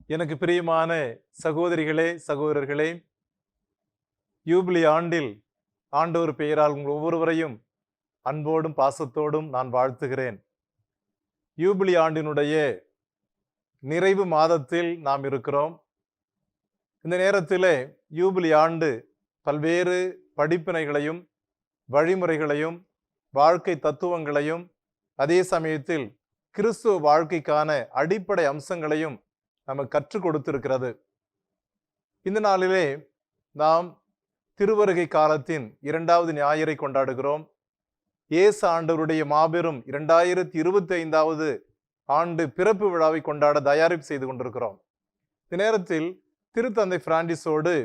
எனக்கு பிரியமான சகோதரிகளே, சகோதரர்களே, யூபிலி ஆண்டில் ஆண்டவர் பெயரால் உங்கள் ஒவ்வொருவரையும் அன்போடும் பாசத்தோடும் நான் வாழ்த்துகிறேன். யூபிலி ஆண்டினுடைய நிறைவு மாதத்தில் நாம் இருக்கிறோம். இந்த நேரத்திலே யூபிலி ஆண்டு பல்வேறு படிப்பினைகளையும் வழிமுறைகளையும் வாழ்க்கை தத்துவங்களையும் அதே சமயத்தில் கிறிஸ்துவ வாழ்க்கைக்கான அடிப்படை அம்சங்களையும் நமக்கு கற்றுக் கொடுத்திருக்கிறது. இந்த நாளிலே நாம் திருவருகை காலத்தின் 2வது ஞாயிறை கொண்டாடுகிறோம். இயேசு ஆண்டவருடைய மாபெரும் 2025வது ஆண்டு பிறப்பு விழாவை கொண்டாட தயாரிப்பு செய்து கொண்டிருக்கிறோம். இந்த நேரத்தில் திருத்தந்தை பிரான்சிஸோடு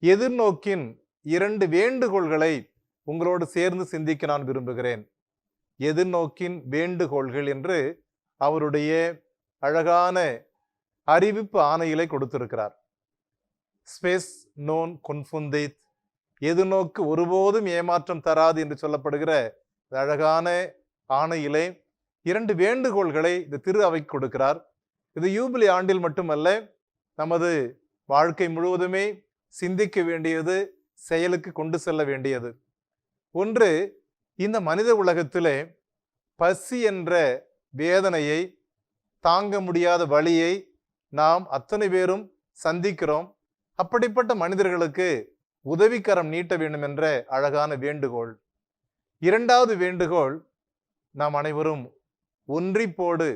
எதிர்நோக்கின் 2 வேண்டுகோள்களை உங்களோடு சேர்ந்து சிந்திக்க நான் விரும்புகிறேன். எதிர்நோக்கின் வேண்டுகோள்கள் என்று அவருடைய அழகான அறிவிப்பு ஆணையிலே கொடுத்திருக்கிறார். ஸ்பேஸ் நோன் கொன்ஃபுந்தேத், எதிர்நோக்கு ஒருபோதும் ஏமாற்றம் தராது என்று சொல்லப்படுகிற அழகான ஆணையிலே 2 வேண்டுகோள்களை இந்த திரு அவைக்கு கொடுக்கிறார். இது யூபிலி ஆண்டில் மட்டுமல்ல, நமது வாழ்க்கை முழுவதுமே சிந்திக்க வேண்டியது, செயலுக்கு கொண்டு செல்ல வேண்டியது. ஒன்று, இந்த மனித உலகத்திலே பசி என்ற வேதனையை, தாங்க முடியாத வலியை நாம் அத்தனை பேரும் சந்திக்கிறோம். அப்படிப்பட்ட மனிதர்களுக்கு உதவிக்கரம் நீட்ட வேண்டும் என்ற அழகான வேண்டுகோள். 2வது வேண்டுகோள், நாம் அனைவரும் ஒன்றிப்போடு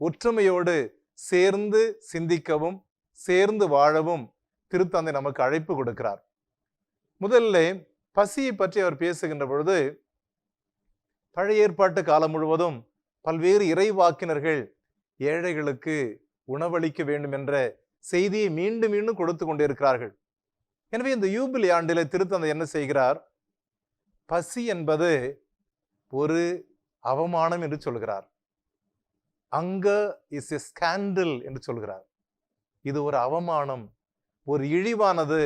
ஒற்றுமையோடு சேர்ந்து சிந்திக்கவும் சேர்ந்து வாழவும் திருத்தந்தை நமக்கு அழைப்பு கொடுக்கிறார். முதல்ல பசியை பற்றி அவர் பேசுகின்ற பொழுது, பழைய ஏற்பாட்டு காலம் முழுவதும் பல்வேறு இறைவாக்கினர்கள் ஏழைகளுக்கு உணவளிக்க வேண்டும் என்ற செய்தியை மீண்டும் மீண்டும் கொடுத்து கொண்டிருக்கிறார்கள். எனவே இந்த யூபிலி ஆண்டிலே திருத்தந்தை என்ன செய்கிறார்? பசி என்பது ஒரு அவமானம் என்று சொல்கிறார். அங்கர் இஸ் எ ஸ்கேண்டல் என்று சொல்கிறார். இது ஒரு அவமானம், ஒரு இழிவானது,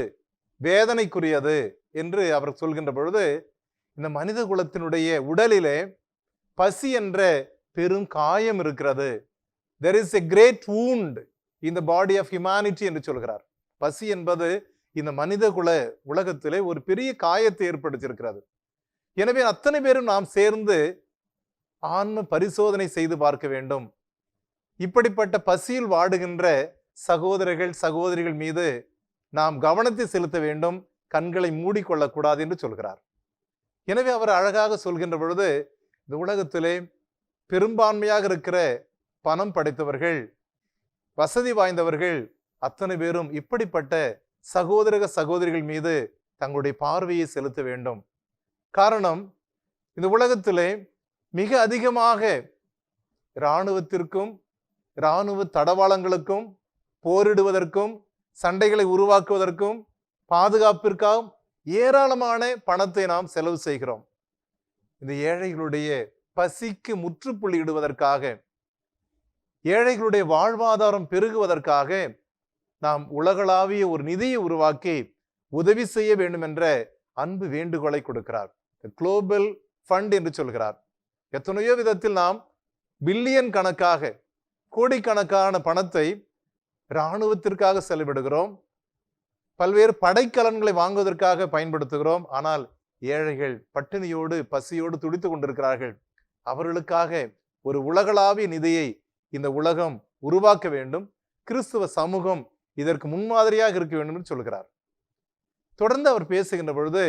வேதனைக்குரியது என்று அவர் சொல்கின்ற பொழுது, இந்த மனித குலத்தினுடைய உடலிலே பசி என்ற பெரும் காயம் இருக்கிறது. There is a great wound in the body of humanity என்று சொல்கிறார். பசி என்பது இந்த மனித குல உலகத்திலே ஒரு பெரிய காயத்தை ஏற்படுத்தியிருக்கிறது. எனவே அத்தனை பேரும் நாம் சேர்ந்து ஆன்ம பரிசோதனை செய்து பார்க்க வேண்டும். இப்படிப்பட்ட பசியில் வாடுகின்ற சகோதரர்கள் சகோதரிகள் மீது நாம் கவனத்தை செலுத்த வேண்டும், கண்களை மூடிக்கொள்ளக்கூடாது என்று சொல்கிறார். எனவே அவர் அழகாக சொல்கின்ற பொழுது, இந்த உலகத்திலே பெரும்பான்மையாக இருக்கிற பணம் படைத்தவர்கள், வசதி வாய்ந்தவர்கள் அத்தனை பேரும் இப்படிப்பட்ட சகோதர சகோதரிகள் மீது தங்களுடைய பார்வையை செலுத்த வேண்டும். காரணம், இந்த உலகத்திலே மிக அதிகமாக இராணுவத்திற்கும் இராணுவ தடவாளங்களுக்கும் போரிடுவதற்கும் சண்டைகளை உருவாக்குவதற்கும் பாதுகாப்பிற்காகவும் ஏராளமான பணத்தை நாம் செலவு செய்கிறோம். இந்த ஏழைகளுடைய பசிக்கு முற்றுப்புள்ளி இடுவதற்காக, ஏழைகளுடைய வாழ்வாதாரம் பெருகுவதற்காக நாம் உலகளாவிய ஒரு நிதியை உருவாக்கி உதவி செய்ய வேண்டும் என்ற அன்பு வேண்டுகோளை கொடுக்கிறார். குளோபல் ஃபண்ட் என்று சொல்கிறார். எத்தனையோ விதத்தில் நாம் பில்லியன் கணக்காக, கோடிக்கணக்கான பணத்தை இராணுவத்திற்காக செலவிடுகிறோம், பல்வேறு படைக்கலன்களை வாங்குவதற்காக பயன்படுத்துகிறோம். ஆனால் ஏழைகள் பட்டினியோடு பசியோடு துடித்துக் கொண்டிருக்கிறார்கள். அவர்களுக்காக ஒரு உலகளாவிய நிதியை இந்த உலகம் உருவாக்க வேண்டும். கிறிஸ்துவ சமூகம் இதற்கு முன்மாதிரியாக இருக்க வேண்டும் என்று சொல்கிறார். தொடர்ந்து அவர் பேசுகின்ற பொழுது,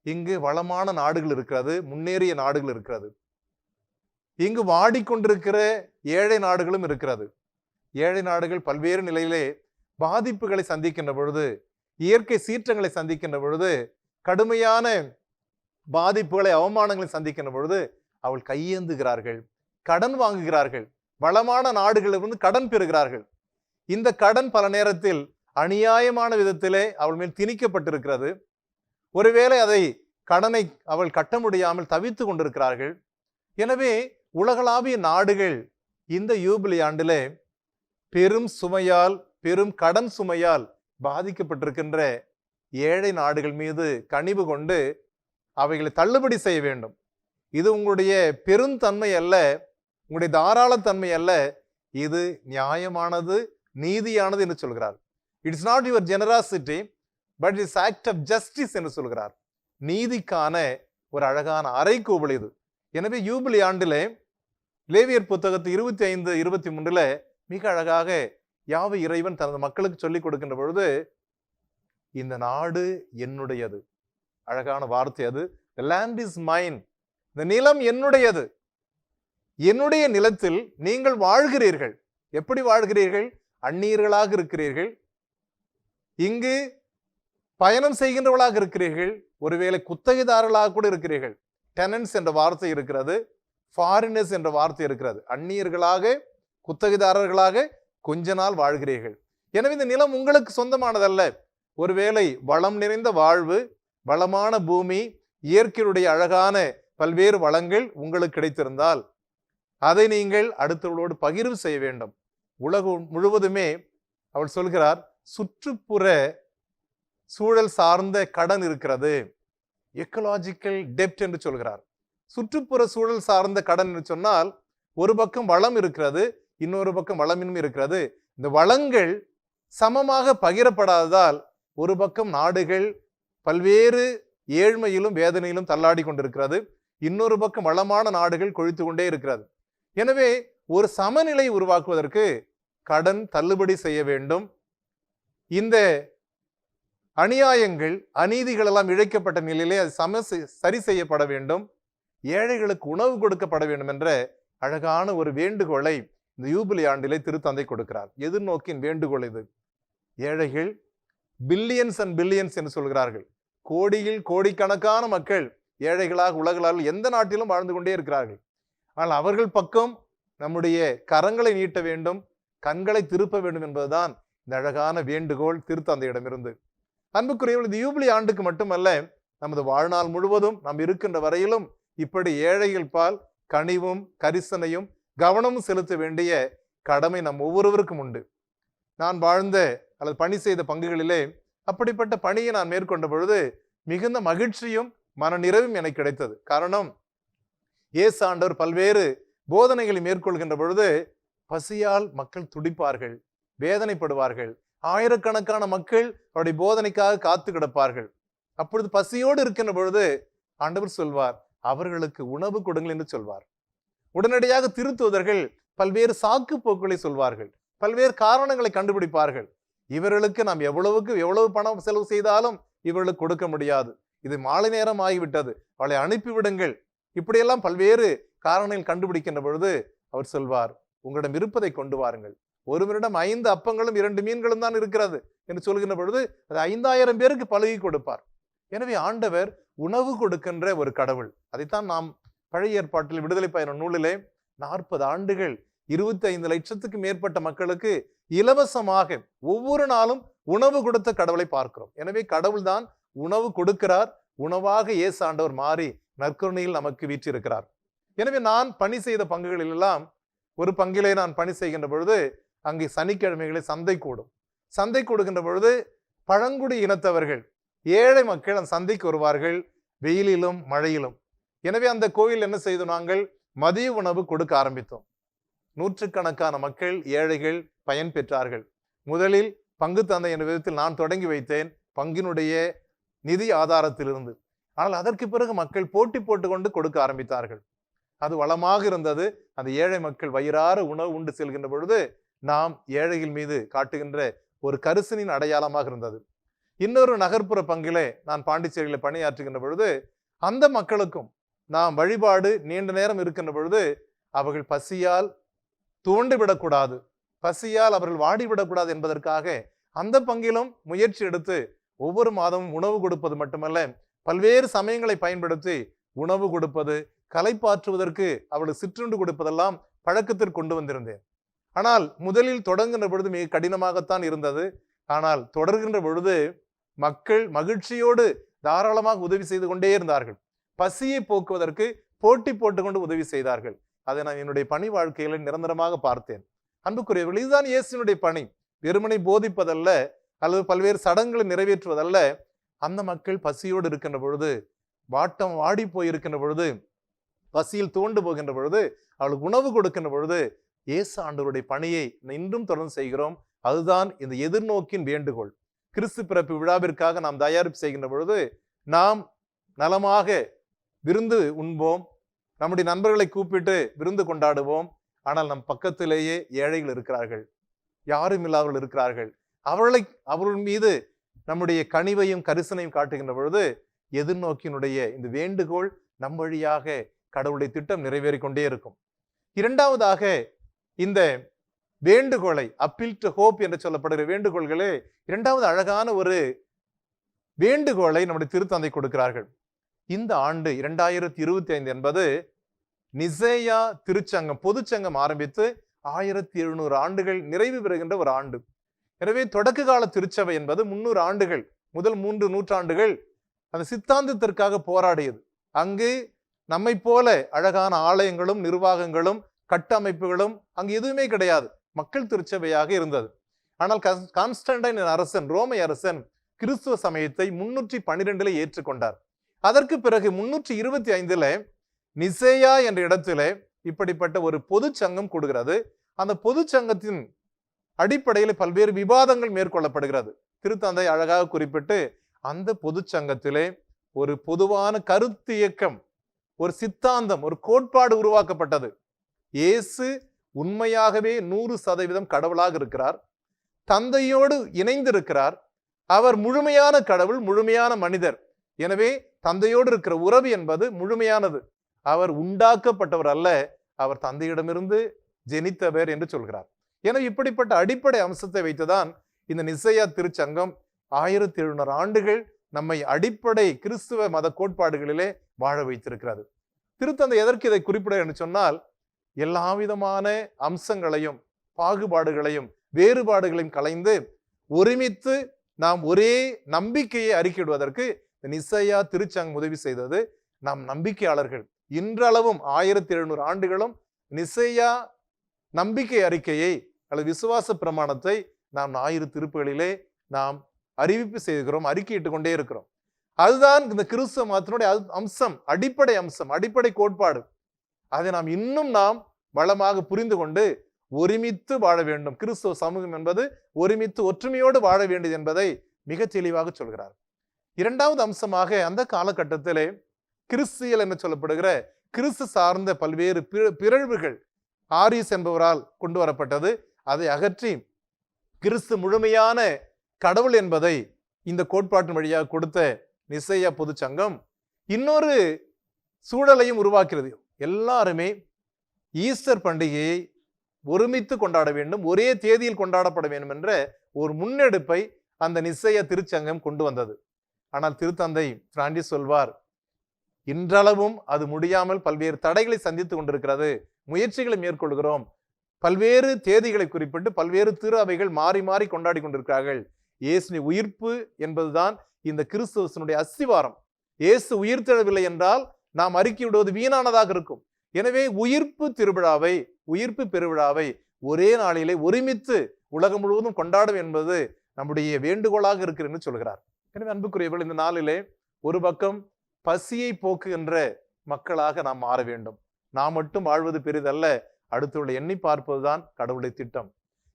இங்கு வளமான நாடுகள் இருக்கிறது, முன்னேறிய நாடுகள் இருக்கிறது, இங்கு வாடிக்கொண்டிருக்கிற ஏழை நாடுகளும் இருக்கிறது. ஏழை நாடுகள் பல்வேறு நிலையிலே பாதிப்புகளை சந்திக்கின்ற பொழுது, இயற்கை சீற்றங்களை சந்திக்கின்ற பொழுது, கடுமையான பாதிப்புகளை அவமானங்களை சந்திக்கின்ற பொழுது அவள் கையேந்துகிறார்கள், கடன் வாங்குகிறார்கள், வளமான நாடுகளிலிருந்து கடன் பெறுகிறார்கள். இந்த கடன் பல நேரத்தில் அநியாயமான விதத்திலே அவள் மேல் திணிக்கப்பட்டிருக்கிறது. ஒருவேளை அதை கடனை அவள் கட்ட முடியாமல் தவித்து கொண்டிருக்கிறார்கள். எனவே உலகளாவிய நாடுகள் இந்த யூபிலி ஆண்டிலே பெரும் சுமையால், பெரும் கடன் சுமையால் பாதிக்கப்பட்டிருக்கின்ற ஏழை நாடுகள் மீது கனிவு கொண்டு அவைகளை தள்ளுபடி செய்ய வேண்டும். இது உங்களுடைய பெருந்தன்மை அல்ல, உங்களுடைய தாராளத்தன்மை அல்ல, இது நியாயமானது, நீதியானது என்று சொல்கிறார். It's not your generosity but it's act of justice என்று சொல்கிறார். நீதிக்கான ஒரு அழகான அறைகூவல் இது. எனவே யூபிலி ஆண்டிலே லேவியர் புத்தகத்து 25-23 மிக அழகாக யாவை இறைவன் தனது மக்களுக்கு சொல்லிக் கொடுக்கின்ற பொழுது, இந்த நாடு என்னுடையது. அழகான வார்த்தை அது. The land is mine. இந்த நிலம் என்னுடையது. என்னுடைய நிலத்தில் நீங்கள் வாழ்கிறீர்கள். எப்படி வாழ்கிறீர்கள்? அந்நியர்களாக இருக்கிறீர்கள். இங்கு பயணம் செய்கின்றவர்களாக இருக்கிறீர்கள். ஒருவேளை குத்தகைதாரர்களாக கூட இருக்கிறீர்கள். டெனன்ஸ் என்ற வார்த்தை இருக்கிறது, ஃபாரினர்ஸ் என்ற வார்த்தை இருக்கிறது. அந்நியர்களாக, குத்தகைதாரர்களாக கொஞ்ச நாள் வாழ்கிறீர்கள். எனவே இந்த நிலம் உங்களுக்கு சொந்தமானதல்ல. ஒருவேளை வளம் நிறைந்த வாழ்வு, வளமான பூமி, இயற்கையுடைய அழகான பல்வேறு வளங்கள் உங்களுக்கு கிடைத்திருந்தால் அதை நீங்கள் அடுத்தவர்களோடு பகிர்வு செய்ய வேண்டும். உலகம் முழுவதுமே அவர் சொல்கிறார், சுற்றுப்புற சூழல் சார்ந்த கடன் இருக்கிறது. எக்கலாஜிக்கல் டெப்ட் என்று சொல்கிறார். சுற்றுப்புற சூழல் சார்ந்த கடன் என்று சொன்னால், ஒரு பக்கம் வளம் இருக்கிறது, இன்னொரு பக்கம் வளமின்மை இருக்கிறது. இந்த வளங்கள் சமமாக பகிரப்படாததால் ஒரு பக்கம் நாடுகள் பல்வேறு ஏழ்மையிலும் வேதனையிலும் தள்ளாடி கொண்டிருக்கிறது. இன்னொரு பக்கம் வளமான நாடுகள் கொழித்து கொண்டே இருக்கிறது. எனவே ஒரு சமநிலை உருவாக்குவதற்கு கடன் தள்ளுபடி செய்ய வேண்டும். இந்த அநியாயங்கள், அநீதிகள் எல்லாம் இழைக்கப்பட்ட நிலையிலே அது சரி செய்யப்பட வேண்டும். ஏழைகளுக்கு உணவு கொடுக்கப்பட வேண்டும் என்ற அழகான ஒரு வேண்டுகோளை இந்த யூபிலி ஆண்டிலே திருத்தந்தை கொடுக்கிறார். எதிர்நோக்கின் வேண்டுகோள் இது. ஏழைகள் பில்லியன்ஸ் அண்ட் பில்லியன்ஸ் என்று சொல்கிறார்கள். கோடியில் கோடிக்கணக்கான மக்கள் ஏழைகளாக உலகளால் எந்த நாட்டிலும் வாழ்ந்து கொண்டே இருக்கிறார்கள். ஆனால் அவர்கள் பக்கம் நம்முடைய கரங்களை நீட்ட வேண்டும், கண்களை திருப்ப வேண்டும் என்பதுதான் இந்த அழகான வேண்டுகோள் திருத்தந்தையிடமிருந்து. அன்புக்குரியவர்கள், இந்த யூபிலி ஆண்டுக்கு மட்டுமல்ல, நமது வாழ்நாள் முழுவதும் நாம் இருக்கின்ற வரையிலும் இப்படி ஏழைகள் பால் கனிவும் கரிசனையும் கவனமும் செலுத்த வேண்டிய கடமை நம் ஒவ்வொருவருக்கும் உண்டு. நான் வாழ்ந்த அல்லது பணி செய்த பங்குகளிலே அப்படிப்பட்ட பணியை நான் மேற்கொண்ட பொழுது மிகுந்த மகிழ்ச்சியும் மன நிறைவும் எனக்கு கிடைத்தது. காரணம், இயேசு ஆண்டவர் பல்வேறு போதனைகளை மேற்கொள்கின்ற பொழுது பசியால் மக்கள் துடிப்பார்கள், வேதனைப்படுவார்கள். ஆயிரக்கணக்கான மக்கள் அவருடைய போதனைக்காக காத்து கிடப்பார்கள். அப்பொழுது பசியோடு இருக்கின்ற பொழுது ஆண்டவர் சொல்வார், அவர்களுக்கு உணவு கொடுங்கள் என்று சொல்வார். உடனடியாக திருத்துவதர்கள் பல்வேறு சாக்கு போக்குகளை சொல்வார்கள், பல்வேறு காரணங்களை கண்டுபிடிப்பார்கள். இவர்களுக்கு நாம் எவ்வளவு பணம் செலவு செய்தாலும் இவர்களுக்கு கொடுக்க முடியாது, இது மாலை நேரம் ஆகிவிட்டது, அவளை அனுப்பிவிடுங்கள். இப்படியெல்லாம் பல்வேறு காரணங்கள் கண்டுபிடிக்கின்ற பொழுது அவர் சொல்வார், உங்களிடம் இருப்பதை கொண்டு வாருங்கள். ஒருவரிடம் 5 அப்பங்களும் 2 மீன்களும் தான் இருக்கிறது என்று சொல்கின்ற பொழுது அது 5000 பேருக்கு பழகி கொடுப்பார். எனவே ஆண்டவர் உணவு கொடுக்கின்ற ஒரு கடவுள். அதைத்தான் நாம் பழைய ஏற்பாட்டில் விடுதலை பயணம் நூலிலே 40 ஆண்டுகள் 25 லட்சத்துக்கு மேற்பட்ட மக்களுக்கு இலவசமாக ஒவ்வொரு நாளும் உணவு கொடுத்த கடவுளை பார்க்கிறோம். எனவே கடவுள் தான் உணவு கொடுக்கிறார். உணவாக இயேசு ஆண்டவர் மாறி நற்கருணையில் நமக்கு வீற்றிருக்கிறார். எனவே நான் பணி செய்த பங்குகளில் எல்லாம் ஒரு பங்கிலே நான் பணி செய்கின்ற பொழுது அங்கே சனிக்கிழமைகளில் சந்தை கூடும். சந்தை கூடுகின்ற பொழுது பழங்குடி இனத்தவர்கள், ஏழை மக்கள் அந்த சந்தைக்கு வருவார்கள், வெயிலிலும் மழையிலும். எனவே அந்த கோயில் என்ன செய்தோம், நாங்கள் மதிய உணவு கொடுக்க ஆரம்பித்தோம். நூற்றுக்கணக்கான மக்கள், ஏழைகள் பயன் பெற்றார்கள். முதலில் பங்கு தந்தை என்ற விதத்தில் நான் தொடங்கி வைத்தேன், பங்கினுடைய நிதி ஆதாரத்திலிருந்து. ஆனால் அதற்கு பிறகு மக்கள் போட்டி போட்டுக்கொண்டு கொடுக்க ஆரம்பித்தார்கள். அது வளமாக இருந்தது. அந்த ஏழை மக்கள் வயிறார உணவு உண்டு செல்கின்ற பொழுது நாம் ஏழைகள் மீது காட்டுகின்ற ஒரு கரிசனின் அடையாளமாக இருந்தது. இன்னொரு நகர்ப்புற பங்கிலே நான் பாண்டிச்சேரியில பணியாற்றுகின்ற பொழுது அந்த மக்களுக்கும் நாம் வழிபாடு நீண்ட நேரம் இருக்கின்ற பொழுது அவர்கள் பசியால் தூண்டிவிடக்கூடாது, பசியால் அவர்கள் வாடிவிடக்கூடாது என்பதற்காக அந்த பங்கிலும் முயற்சி எடுத்து ஒவ்வொரு மாதமும் உணவு கொடுப்பது மட்டுமல்ல, பல்வேறு சமயங்களை பயன்படுத்தி உணவு கொடுப்பது, கலைப்பாற்றுவதற்கு அவளுக்கு சிற்றுண்டு கொடுப்பதெல்லாம் பழக்கத்திற்கு கொண்டு வந்திருந்தேன். ஆனால் முதலில் தொடங்குகின்ற பொழுது மிக கடினமாகத்தான் இருந்தது. ஆனால் தொடர்கின்ற பொழுது மக்கள் மகிழ்ச்சியோடு தாராளமாக உதவி செய்து கொண்டே இருந்தார்கள். பசியை போக்குவதற்கு போட்டி போட்டுக்கொண்டு உதவி செய்தார்கள். அதை நான் என்னுடைய பணி வாழ்க்கையில நிரந்தரமாக பார்த்தேன். அன்புக்குரியவர்கள், இதுதான் இயேசுவினுடைய பணி. வெறுமனை போதிப்பதல்ல அல்லது பல்வேறு சடங்குகளை நிறைவேற்றுவதல்ல. அந்த மக்கள் பசியோடு இருக்கின்ற பொழுது, வாடி போயிருக்கின்ற பொழுது, பசியில் தூண்டு போகின்ற பொழுது, அவளுக்கு உணவு கொடுக்கின்ற பொழுது இயேசு ஆண்டவருடைய பணியை இன்றும் தொடர்ந்து செய்கிறோம். அதுதான் இந்த எதிர்நோக்கின் வேண்டுகோள். கிறிஸ்து பிறப்பு விழாவிற்காக நாம் தயாரிப்பு செய்கின்ற பொழுது நாம் நலமாக விருந்து உண்போம், நம்முடைய நண்பர்களை கூப்பிட்டு விருந்து கொண்டாடுவோம். ஆனால் நம் பக்கத்திலேயே ஏழைகள் இருக்கிறார்கள், யாரும் இல்லாதவர்கள் இருக்கிறார்கள். அவர்கள் மீது நம்முடைய கனிவையும் கரிசனையும் காட்டுகின்ற பொழுது எதிர்நோக்கினுடைய இந்த வேண்டுகோள் நம் வழியாக கடவுளுடைய திட்டம் நிறைவேறிக்கொண்டே இருக்கும். இரண்டாவதாக, இந்த வேண்டுகோளை அப்பீல் டு ஹோப் என்று சொல்லப்படுகிற வேண்டுகோள்களே இரண்டாவது அழகான ஒரு வேண்டுகோளை நம்முடைய திருத்தந்தை கொடுக்கிறார்கள். இந்த ஆண்டு 2025 என்பது நிசேயா திருச்சங்கம் பொதுச்சங்கம் ஆரம்பித்து 1700 ஆண்டுகள் நிறைவு பெறுகின்ற ஒரு ஆண்டு. எனவே தொடக்க கால திருச்சபை என்பது 300 ஆண்டுகள், முதல் 3 நூற்றாண்டுகள் அந்த சித்தாந்தத்திற்காக போராடியது. அங்கு நம்மை போல அழகான ஆலயங்களும் நிர்வாகங்களும் கட்டமைப்புகளும் அங்கு எதுவுமே கிடையாது, மக்கள் திருச்சபையாக இருந்தது. ஆனால் கான்ஸ்டன்டைன் அரசன், ரோமை அரசன் கிறிஸ்துவ சமயத்தை 312 ஏற்றுக்கொண்டார். அதற்கு பிறகு 325 நிசேயா என்ற இடத்துல இப்படிப்பட்ட ஒரு பொது சங்கம் கூடுகிறது. அந்த பொது சங்கத்தின் அடிப்படையில் பல்வேறு விவாதங்கள் மேற்கொள்ளப்படுகிறது. திருத்தந்தை அழகாக குறிப்பிட்டு அந்த பொது சங்கத்திலே ஒரு பொதுவான கருத்து இயக்கம், ஒரு சித்தாந்தம், ஒரு கோட்பாடு உருவாக்கப்பட்டது. இயேசு உண்மையாகவே 100% கடவுளாக இருக்கிறார், தந்தையோடு இணைந்திருக்கிறார், அவர் முழுமையான கடவுள், முழுமையான மனிதர். எனவே தந்தையோடு இருக்கிற உறவு என்பது முழுமையானது. அவர் உண்டாக்கப்பட்டவர் அல்ல, அவர் தந்தையிடமிருந்து ஜெனித்தவர் என்று சொல்கிறார். எனவே இப்படிப்பட்ட அடிப்படை அம்சத்தை வைத்துதான் இந்த நிசேயா திருச்சங்கம் 1700 ஆண்டுகள் நம்மை அடிப்படை கிறிஸ்துவ மத கோட்பாடுகளிலே வாழ வைத்திருக்கிறது. திருத்தந்தை எதற்கு இதை குறிப்பிட என்று சொன்னால், எல்லா விதமான அம்சங்களையும் பாகுபாடுகளையும் வேறுபாடுகளையும் கலைந்து ஒருமித்து நாம் ஒரே நம்பிக்கையை அறிக்கையிடுவதற்கு நிசேயா திருச்சங்கம் உதவி செய்தது. நாம் நம்பிக்கையாளர்கள் இன்றளவும் 1700 ஆண்டுகளும் நிசேயா நம்பிக்கை அறிக்கையை அல்லது விசுவாச பிரமாணத்தை நாம் ஞாயிறு திருப்புகளிலே நாம் அறிவிப்பு செய்கிறோம், அறிக்கையிட்டு கொண்டே இருக்கிறோம். அதுதான் இந்த கிறிஸ்துவ மதத்தினுடைய அம்சம், அடிப்படை அம்சம், அடிப்படை கோட்பாடு. அதை நாம் வளமாக புரிந்து கொண்டு ஒருமித்து வாழ வேண்டும். கிறிஸ்துவ சமூகம் என்பது ஒருமித்து ஒற்றுமையோடு வாழ வேண்டியது என்பதை மிக தெளிவாக சொல்கிறார். இரண்டாவது அம்சமாக, அந்த காலகட்டத்திலே கிறிஸ்தியல் என்று சொல்லப்படுகிற கிறிஸ்து சார்ந்த பல்வேறு பிறழ்வுகள் ஆரிஸ் என்பவரால் கொண்டு வரப்பட்டது. அதை அகற்றி கிறிஸ்து முழுமையான கடவுள் என்பதை இந்த கோட்பாட்டின் வழியாக கொடுத்த நிசேயா பொது சங்கம் இன்னொரு சூழலையும் உருவாக்கிறது. எல்லாருமே ஈஸ்டர் பண்டிகையை ஒருமித்து கொண்டாட வேண்டும், ஒரே தேதியில் கொண்டாடப்பட வேண்டும் என்ற ஒரு முன்னெடுப்பை அந்த நிசேயா திருச்சங்கம் கொண்டு வந்தது. ஆனால் திருத்தந்தை பிரான்சிஸ் சொல்வார், இன்றளவும் அது முடியாமல் பல்வேறு தடைகளை சந்தித்துக் கொண்டிருக்கிறது, முயற்சிகளை மேற்கொள்கிறோம், பல்வேறு தேதிகளை குறிப்பிட்டு பல்வேறு திரு அவைகள் மாறி மாறி கொண்டாடி கொண்டிருக்கிறார்கள். இயேசு உயிர்ப்பு என்பதுதான் இந்த கிறிஸ்துவனுடைய அஸ்திவாரம். இயேசு உயிர்த்தெழவில்லை என்றால் நாம் அறிக்கை விடுவது வீணானதாக இருக்கும். எனவே உயிர்ப்பு திருவிழாவை, உயிர்ப்பு பெருவிழாவை ஒரே நாளிலே ஒருமித்து உலகம் முழுவதும் கொண்டாடும் என்பது நம்முடைய வேண்டுகோளாக இருக்கிறது சொல்கிறார். எனவே அன்புக்குரியவர்கள், இந்த நாளிலே ஒரு பக்கம் பசியை போக்குகின்ற மக்களாக நாம் மாற வேண்டும். நாம் மட்டும் வாழ்வது பெரிதல்ல, அடுத்தவர்களை எண்ணி பார்ப்பதுதான் கடவுளுடைய திட்டம்.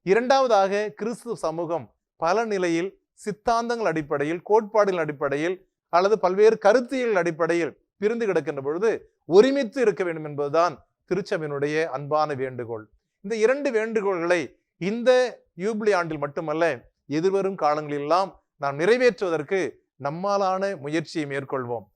இரண்டாவதாக, கிறிஸ்துவ சமூகம் பல நிலையில் சித்தாந்தங்கள் அடிப்படையில், கோட்பாடுகள் அடிப்படையில் அல்லது பல்வேறு கருத்தியல் அடிப்படையில் பிரிந்து கிடக்கின்ற பொழுது ஒருமித்து இருக்க வேண்டும் என்பதுதான் திருச்சபையினுடைய அன்பான வேண்டுகோள். இந்த இரண்டு வேண்டுகோள்களை இந்த யூபிலி ஆண்டில் மட்டுமல்ல, எதிர்வரும் காலங்களெல்லாம் நாம் நிறைவேற்றுவதற்கு நம்மாலான முயற்சியை மேற்கொள்வோம்.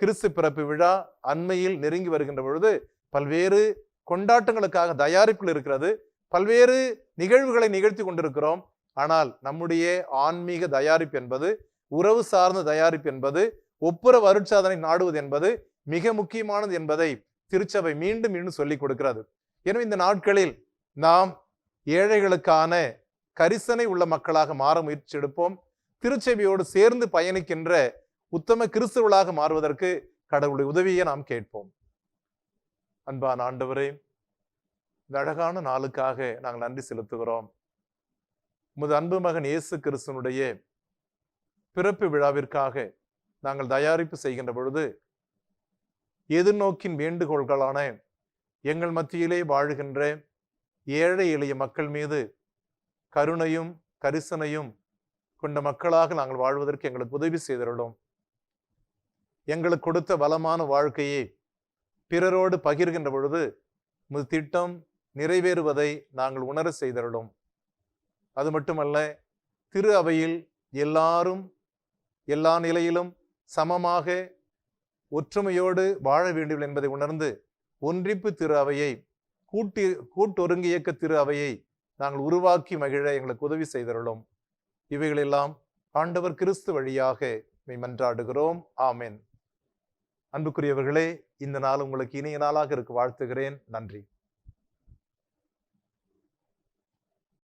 கிறிஸ்து பிறப்பு விழா அண்மையில் நெருங்கி வருகின்ற பொழுது பல்வேறு கொண்டாட்டங்களுக்காக தயாரிப்பில் இருக்கிறது, பல்வேறு நிகழ்வுகளை நிகழ்த்தி கொண்டிருக்கிறோம். ஆனால் நம்முடைய ஆன்மீக தயாரிப்பு என்பது, உறவு சார்ந்த தயாரிப்பு என்பது, ஒப்புரவு அருட்சாதனை நாடுவது என்பது மிக முக்கியமானது என்பதை திருச்சபை மீண்டும் மீண்டும் சொல்லிக் கொடுக்கிறது. எனவே இந்த நாட்களில் நாம் ஏழைகளுக்கான கரிசனை உள்ள மக்களாக மாற முயற்சி எடுப்போம். திருச்சபையோடு சேர்ந்து பயணிக்கின்ற உத்தம கிறிஸ்துவர்களாக மாறுவதற்கு கடவுளுடைய உதவியை நாம் கேட்போம். அன்பான ஆண்டவரே, இந்த அழகான நாளுக்காக நாங்கள் நன்றி செலுத்துகிறோம். உமது அன்பு மகன் இயேசு கிறிஸ்துவனுடைய பிறப்பு விழாவிற்காக நாங்கள் தயாரிப்பு செய்கின்ற பொழுது எதிர்நோக்கின் வேண்டுகோள்களான எங்கள் மத்தியிலே வாழுகின்ற ஏழை எளிய மக்கள் மீது கருணையும் கரிசனையும் கொண்ட மக்களாக நாங்கள் வாழ்வதற்கு எங்களுக்கு உதவி செய்தருளும். எங்களுக்கு கொடுத்த வளமான வாழ்க்கையை பிறரோடு பகிர்கின்ற பொழுது உமது திட்டம் நிறைவேறுவதை நாங்கள் உணர செய்தருளும். அது மட்டுமல்ல, திரு அவையில் எல்லாரும் எல்லா நிலையிலும் சமமாக ஒற்றுமையோடு வாழ வேண்டும் என்பதை உணர்ந்து ஒன்றிப்பு திரு அவையை, கூட்டொருங்கு இயக்க திரு அவையை நாங்கள் உருவாக்கி மகிழ எங்களுக்கு உதவி செய்தருளும். இவைகளெல்லாம் ஆண்டவர் கிறிஸ்து வழியாக மன்றாடுகிறோம். ஆமென். அன்புக்குரியவர்களே, இந்த நாள் உங்களுக்கு இனிய நாளாக இருக்க வாழ்த்துகிறேன். நன்றி.